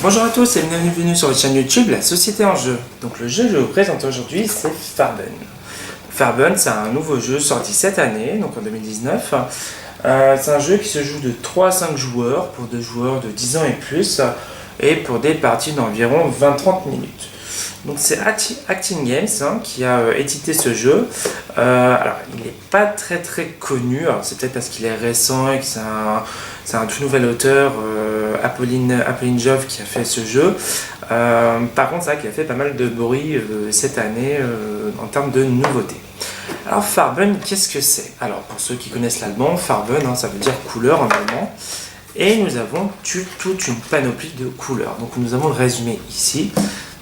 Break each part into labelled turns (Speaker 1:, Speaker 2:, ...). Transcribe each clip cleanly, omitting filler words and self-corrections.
Speaker 1: Bonjour à tous et bienvenue sur votre chaîne YouTube La Société en Jeu. Donc le jeu que je vous présente aujourd'hui c'est Farben. Farben c'est un nouveau jeu sorti cette année, donc en 2019. C'est un jeu qui se joue de 3 à 5 joueurs pour des joueurs de 10 ans et plus et pour des parties d'environ 20-30 minutes. Donc c'est Acting Games qui a édité ce jeu. Alors il n'est pas très connu, alors c'est peut-être parce qu'il est récent et que c'est un tout nouvel auteur, Apolline Jove, qui a fait ce jeu. Par contre c'est vrai qu'il a fait pas mal de bruit cette année en termes de nouveautés. Alors Farben, qu'est-ce que c'est? Alors pour ceux qui connaissent l'allemand, Farben ça veut dire couleur en allemand. Et nous avons toute une panoplie de couleurs. Donc nous avons le résumé ici.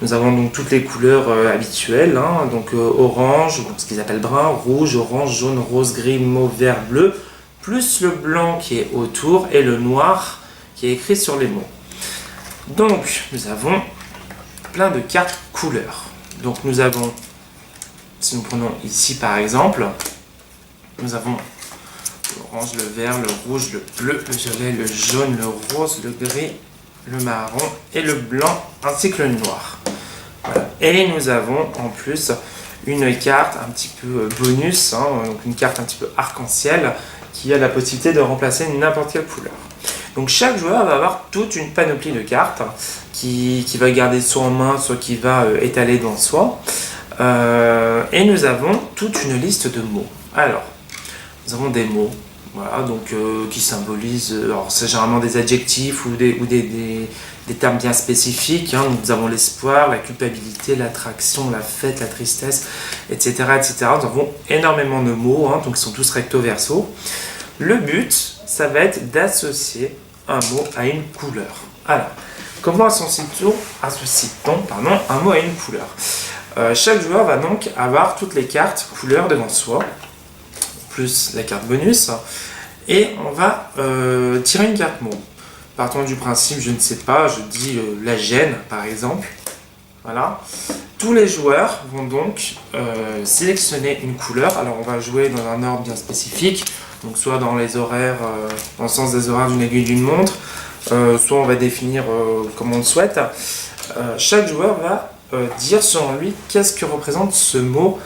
Speaker 1: Nous avons donc toutes les couleurs habituelles, donc orange, ce qu'ils appellent brun, rouge, orange, jaune, rose, gris, mauve, vert, bleu, plus le blanc qui est autour et le noir qui est écrit sur les mots. Donc nous avons plein de cartes couleurs. Donc nous avons, si nous prenons ici par exemple, nous avons l'orange, le vert, le rouge, le bleu, le violet, le jaune, le rose, le gris, le marron et le blanc ainsi que le noir. Voilà. Et nous avons en plus une carte un petit peu bonus, donc une carte un petit peu arc-en-ciel qui a la possibilité de remplacer n'importe quelle couleur. Donc chaque joueur va avoir toute une panoplie de cartes qui va garder soit en main, soit qui va étaler devant soi. Et nous avons toute une liste de mots. Alors, nous avons des mots. Voilà, donc qui symbolisent, alors c'est généralement des adjectifs ou des termes bien spécifiques. Nous avons l'espoir, la culpabilité, l'attraction, la fête, la tristesse, etc., etc. Nous avons énormément de mots, donc ils sont tous recto verso. Le but, ça va être d'associer un mot à une couleur. Alors, comment associe-t-on un mot à une couleur? Chaque joueur va donc avoir toutes les cartes couleurs devant soi, plus la carte bonus, et on va tirer une carte mot. Partons du principe, je ne sais pas, je dis la gêne par exemple. Voilà. Tous les joueurs vont donc sélectionner une couleur. Alors on va jouer dans un ordre bien spécifique, donc soit dans les horaires, dans le sens des horaires d'une aiguille d'une montre, soit on va définir comme on le souhaite. Chaque joueur va dire selon lui qu'est-ce que représente ce mot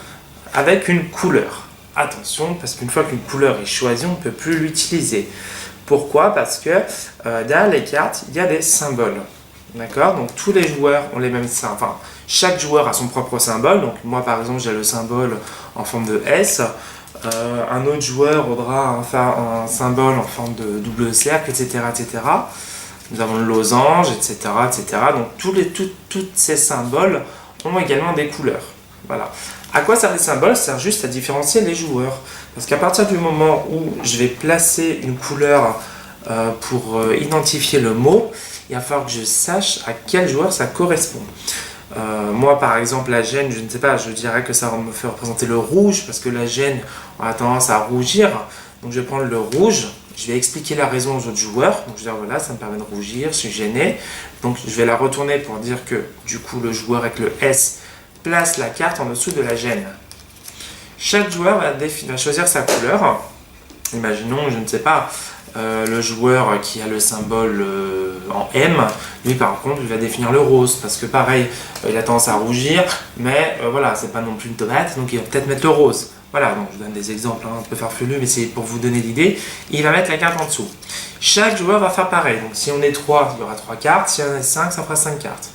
Speaker 1: avec une couleur. Attention, parce qu'une fois qu'une couleur est choisie, on ne peut plus l'utiliser. Pourquoi? Parce que derrière les cartes, il y a des symboles. D'accord? Donc tous les joueurs ont les mêmes symboles. Enfin, chaque joueur a son propre symbole. Donc moi, par exemple, j'ai le symbole en forme de S. Un autre joueur aura un symbole en forme de double cercle, etc., etc. Nous avons le losange, etc., etc. Donc tous ces symboles ont également des couleurs. Voilà. À quoi servent les symboles? Ça sert juste à différencier les joueurs. Parce qu'à partir du moment où je vais placer une couleur pour identifier le mot, il va falloir que je sache à quel joueur ça correspond. Moi par exemple la gêne, je ne sais pas, je dirais que ça me fait représenter le rouge parce que la gêne a tendance à rougir. Donc je vais prendre le rouge, je vais expliquer la raison aux autres joueurs. Donc je vais dire voilà, ça me permet de rougir, je suis gêné. Donc je vais la retourner pour dire que du coup le joueur avec le S place la carte en dessous de la gêne. Chaque joueur va choisir sa couleur. Imaginons, je ne sais pas, le joueur qui a le symbole en M, lui par contre il va définir le rose parce que pareil, il a tendance à rougir, mais voilà, c'est pas non plus une tomate, donc il va peut-être mettre le rose. Voilà, donc je donne des exemples un peu farfelus, mais c'est pour vous donner l'idée. Il va mettre la carte en dessous. Chaque joueur va faire pareil. Donc si on est 3, il y aura 3 cartes. Si on est 5, ça fera 5 cartes.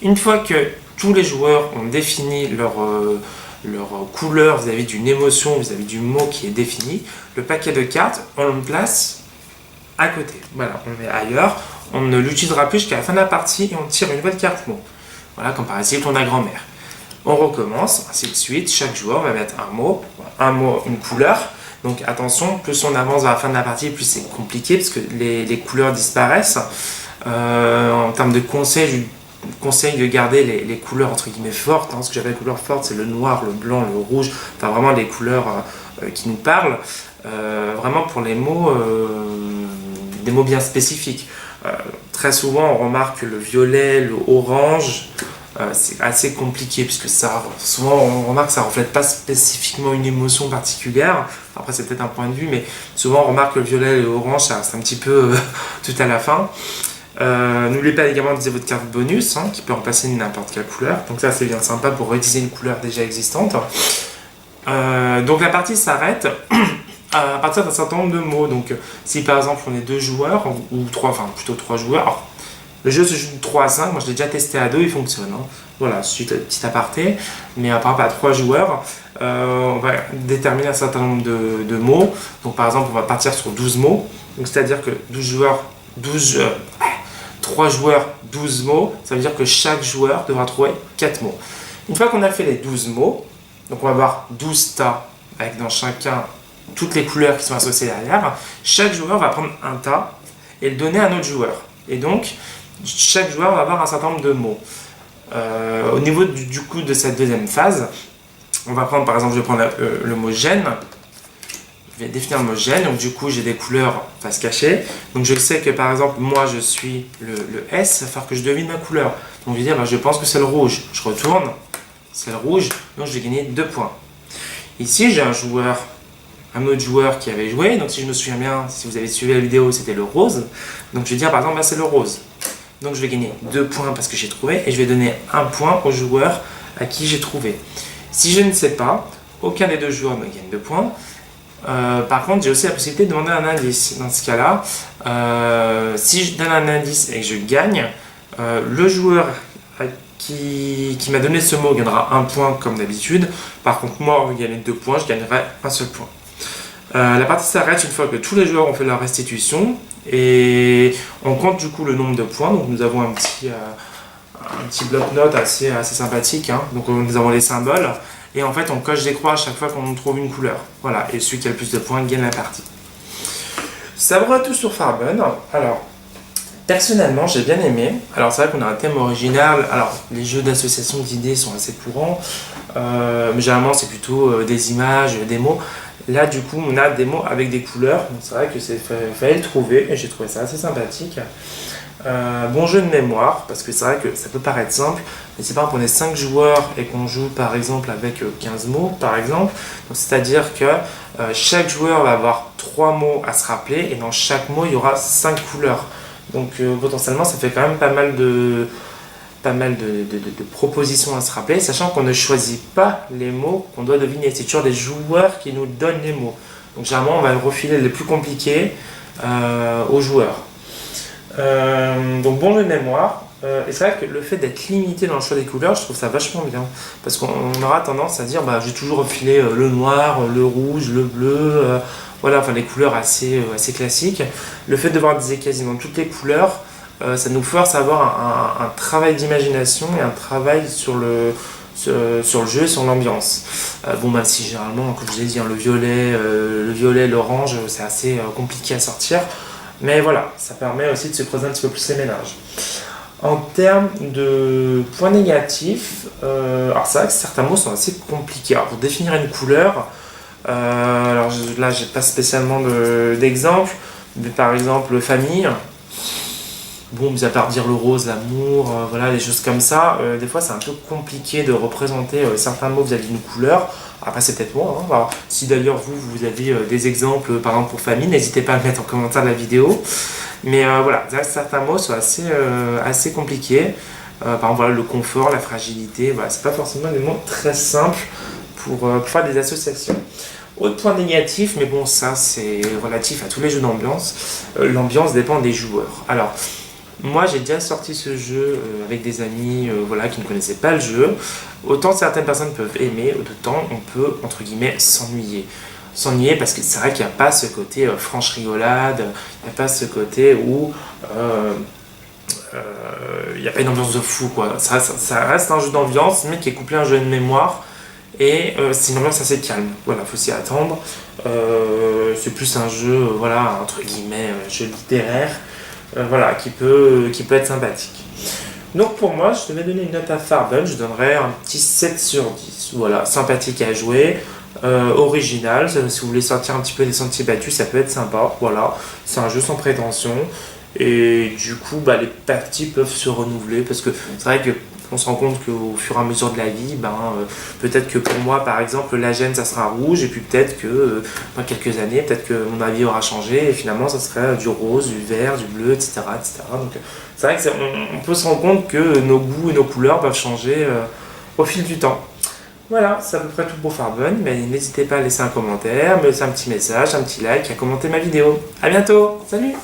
Speaker 1: Une fois que tous les joueurs ont défini leur couleur vis-à-vis d'une émotion, vis-à-vis du mot qui est défini, le paquet de cartes, on le place à côté. Voilà, on le met ailleurs. On ne l'utilisera plus jusqu'à la fin de la partie et on tire une nouvelle carte mot. Voilà, comme par exemple ton grand-mère. On recommence, ainsi de suite. Chaque joueur va mettre un mot, une couleur. Donc attention, plus on avance vers la fin de la partie, plus c'est compliqué parce que les couleurs disparaissent. En termes de conseils, je conseille de garder les couleurs entre guillemets fortes. Ce que j'appelle les couleurs fortes, c'est le noir, le blanc, le rouge. Enfin vraiment les couleurs qui nous parlent. Vraiment pour les mots, des mots bien spécifiques. Très souvent, on remarque que le violet, le orange, c'est assez compliqué puisque souvent on remarque que ça ne reflète pas spécifiquement une émotion particulière. Après c'est peut-être un point de vue, mais souvent on remarque que le violet et l'orange ça reste un petit peu tout à la fin. N'oubliez pas également d'utiliser votre carte bonus qui peut remplacer n'importe quelle couleur. Donc ça c'est bien sympa pour réutiliser une couleur déjà existante. Donc la partie s'arrête à partir d'un certain nombre de mots. Donc si par exemple on est 2 joueurs, ou 3, enfin plutôt 3 joueurs, alors, le jeu se joue de 3 à 5, moi je l'ai déjà testé à 2, il fonctionne. Voilà, c'est un petit aparté, mais par rapport à 3 joueurs, on va déterminer un certain nombre de mots. Donc par exemple on va partir sur 12 mots, donc c'est-à-dire que 3 joueurs, 12 mots, ça veut dire que chaque joueur devra trouver 4 mots. Une fois qu'on a fait les 12 mots, donc on va avoir 12 tas, avec dans chacun toutes les couleurs qui sont associées derrière. Chaque joueur va prendre un tas et le donner à un autre joueur. Et donc, chaque joueur va avoir un certain nombre de mots. Au niveau du coup de cette deuxième phase, on va prendre par exemple, je vais prendre le mot gène. Je vais définir le mot gène, donc du coup j'ai des couleurs face cachée. Donc je sais que par exemple, moi je suis le S, il va falloir que je devine ma couleur. Donc je vais dire, je pense que c'est le rouge. Je retourne, c'est le rouge, donc je vais gagner 2 points. Ici j'ai un autre joueur qui avait joué, donc si je me souviens bien, si vous avez suivi la vidéo, c'était le rose. Donc je vais dire par exemple, c'est le rose. Donc je vais gagner 2 points parce que j'ai trouvé, et je vais donner 1 point au joueur à qui j'ai trouvé. Si je ne sais pas, aucun des 2 joueurs me gagne 2 points. Par contre, j'ai aussi la possibilité de demander un indice. Dans ce cas-là, si je donne un indice et que je gagne, le joueur qui m'a donné ce mot gagnera 1 point comme d'habitude. Par contre, moi, au lieu de gagner 2 points, je gagnerai un seul point. La partie s'arrête une fois que tous les joueurs ont fait leur restitution et on compte du coup le nombre de points. Donc nous avons un petit bloc-notes assez sympathique. Donc nous avons les symboles et en fait on coche des croix à chaque fois qu'on trouve une couleur. Voilà, et celui qui a le plus de points gagne la partie. Ça vaut tout sur Farben. Alors personnellement j'ai bien aimé. Alors c'est vrai qu'on a un thème original. Alors les jeux d'association d'idées sont assez courants, mais généralement c'est plutôt des images, des mots. Là, du coup, on a des mots avec des couleurs. Donc, c'est vrai que fallait le trouver et j'ai trouvé ça assez sympathique. Bon jeu de mémoire, parce que c'est vrai que ça peut paraître simple, mais c'est pas qu'on est 5 joueurs et qu'on joue par exemple avec 15 mots, par exemple. C'est-à-dire que chaque joueur va avoir 3 mots à se rappeler et dans chaque mot, il y aura 5 couleurs. Donc, potentiellement, ça fait quand même pas mal de propositions à se rappeler, sachant qu'on ne choisit pas les mots qu'on doit deviner. C'est toujours les joueurs qui nous donnent les mots. Donc généralement, on va refiler les plus compliqués aux joueurs. Donc bon jeu de mémoire. Et c'est vrai que le fait d'être limité dans le choix des couleurs, je trouve ça vachement bien. Parce qu'on aura tendance à dire, j'ai toujours refilé le noir, le rouge, le bleu, voilà, enfin les couleurs assez classiques. Le fait de voir quasiment toutes les couleurs, ça nous force à avoir un travail d'imagination et un travail sur le jeu, sur l'ambiance. Même si généralement, comme je l'ai dit, le violet, l'orange, c'est assez compliqué à sortir. Mais voilà, ça permet aussi de se creuser un petit peu plus les ménages. En termes de points négatifs, alors c'est vrai que certains mots sont assez compliqués. Alors pour définir une couleur, alors là j'ai pas spécialement d'exemple, mais par exemple famille. Bon, mis à part dire le rose, l'amour, voilà, des choses comme ça, des fois c'est un peu compliqué de représenter certains mots vis-à-vis d'une couleur. Après, c'est peut-être moi. Alors, si d'ailleurs vous avez des exemples, par exemple pour famille, n'hésitez pas à le mettre en commentaire de la vidéo. Mais voilà, certains mots sont assez compliqués. Par exemple, voilà, le confort, la fragilité, voilà, c'est pas forcément des mots très simples pour faire des associations. Autre point négatif, mais bon, ça c'est relatif à tous les jeux d'ambiance. L'ambiance dépend des joueurs. Alors, moi j'ai déjà sorti ce jeu avec des amis qui ne connaissaient pas le jeu. Autant certaines personnes peuvent aimer, autant on peut entre guillemets s'ennuyer. S'ennuyer parce que c'est vrai qu'il n'y a pas ce côté franche rigolade, il n'y a pas ce côté où il n'y a pas une ambiance de fou quoi. Ça reste un jeu d'ambiance mais qui est couplé à un jeu de mémoire et c'est une ambiance assez calme. Voilà, faut s'y attendre. C'est plus un jeu entre guillemets jeu littéraire. Qui peut être sympathique. Donc pour moi, je devais donner une note à Farben, je donnerais un petit 7 sur 10. Voilà, sympathique à jouer, original, si vous voulez sortir un petit peu des sentiers battus, ça peut être sympa. Voilà, c'est un jeu sans prétention. Et du coup, les parties peuvent se renouveler parce que c'est vrai que On se rend compte qu'au fur et à mesure de la vie, peut-être que pour moi, par exemple, la gêne, ça sera rouge, et puis peut-être que dans quelques années, peut-être que mon avis aura changé, et finalement, ça serait du rose, du vert, du bleu, etc. etc. Donc, c'est vrai qu'on peut se rendre compte que nos goûts et nos couleurs peuvent changer au fil du temps. Voilà, c'est à peu près tout pour Farbonne. Mais n'hésitez pas à laisser un commentaire, me laisser un petit message, un petit like, à commenter ma vidéo. A bientôt, salut!